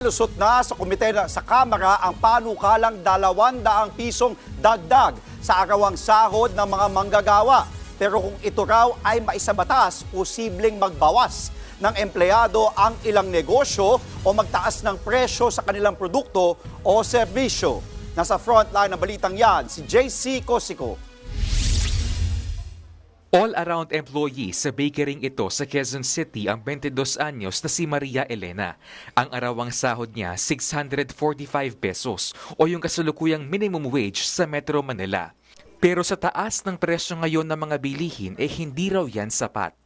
Lusot na sa komite sa Kamara ang panukalang 200 pisong dagdag sa arawang sahod ng mga manggagawa. Pero kung ito raw ay maisabatas, posibleng magbawas ng empleyado ang ilang negosyo o magtaas ng presyo sa kanilang produkto o serbisyo. Nasa frontline ng balitang yan, si JC Cosico. All-around employee sa bakeryng ito sa Quezon City ang 22 anyos na si Maria Elena. Ang arawang sahod niya 645 pesos o yung kasalukuyang minimum wage sa Metro Manila. Pero sa taas ng presyo ngayon ng mga bilihin hindi raw yan sapat.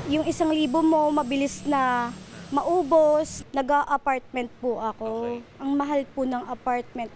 Yung 1,000 mo mabilis na maubos, nag-a-apartment po ako. Ang mahal po ng apartment.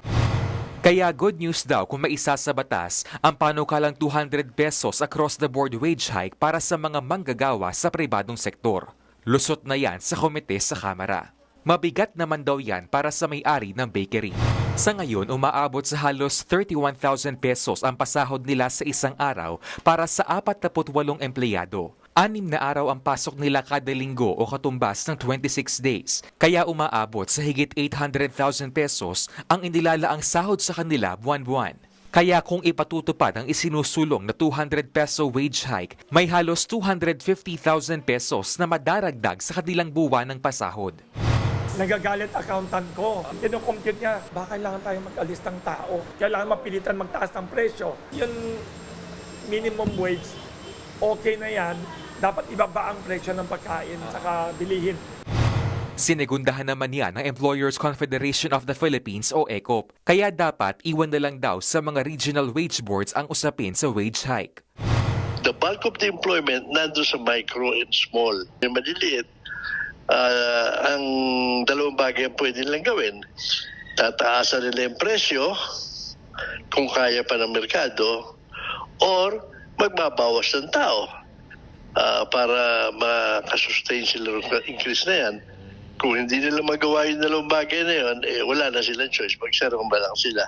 Kaya good news daw kung maisa sa batas ang panukalang 200 pesos across the board wage hike para sa mga manggagawa sa pribadong sektor. Lusot na yan sa komite sa Kamara. Mabigat naman daw yan para sa may-ari ng bakery. Sa ngayon, umaabot sa halos 31,000 pesos ang pasahod nila sa isang araw para sa 48 empleyado. 6 na araw ang pasok nila kada linggo o katumbas ng 26 days. Kaya umaabot sa higit 800,000 pesos ang inilalaang sahod sa kanila buwan-buwan. Kaya kung ipatutupad ang isinusulong na 200 peso wage hike, may halos 250,000 pesos na madaragdag sa kanilang buwan ng pasahod. Nagagalit accountant ko. Kino-compute niya, baka kailangan tayo mag-alis ng tao. Kailangan mapilitan magtaas ng presyo. Yung minimum wage, okay na yan. Dapat ibaba ang presyo ng pagkain at bilihin. Sinegundahan naman yan ng Employers Confederation of the Philippines o ECOP. Kaya dapat iwan na lang daw sa mga regional wage boards ang usapin sa wage hike. The bulk of the employment nando sa micro and small. Yung maliliit, ang dalawang bagay ang pwede nilang gawin. Tataasan nila yung presyo kung kaya pa ng merkado or magbabawas ng tao para makasustain sila ng increase na yan. Kung hindi nila magawa yung dalawang bagay na yun, wala na silang choice. Magsarong ba lang sila.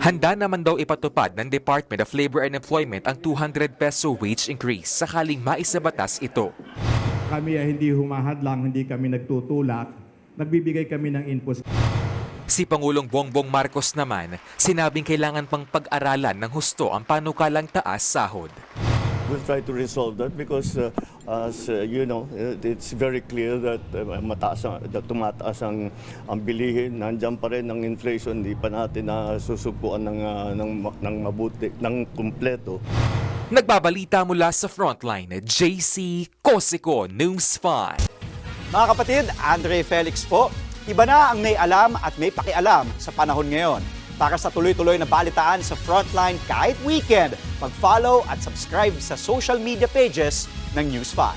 Handa naman daw ipatupad ng Department of Labor and Employment ang 200 peso wage increase sakaling maisabatas ito. Kami ay hindi humahadlang, hindi kami nagtutulak, nagbibigay kami ng input. Si Pangulong Bongbong Marcos naman, sinabing kailangan pang pag-aralan ng husto ang panukalang taas sahod. We'll try to resolve that because, as you know, it's very clear that tumataas ang bilihin. Nandiyan pa rin ang inflation, hindi pa natin nasusubuan ng mabuti, ng kumpleto. Nagbabalita mula sa Frontline, JC Cosico, News 5. Mga kapatid, Andre Felix po. Iba na ang may alam at may pakialam sa panahon ngayon. Para sa tuloy-tuloy na balitaan sa Frontline kahit weekend, mag-follow at subscribe sa social media pages ng News 5.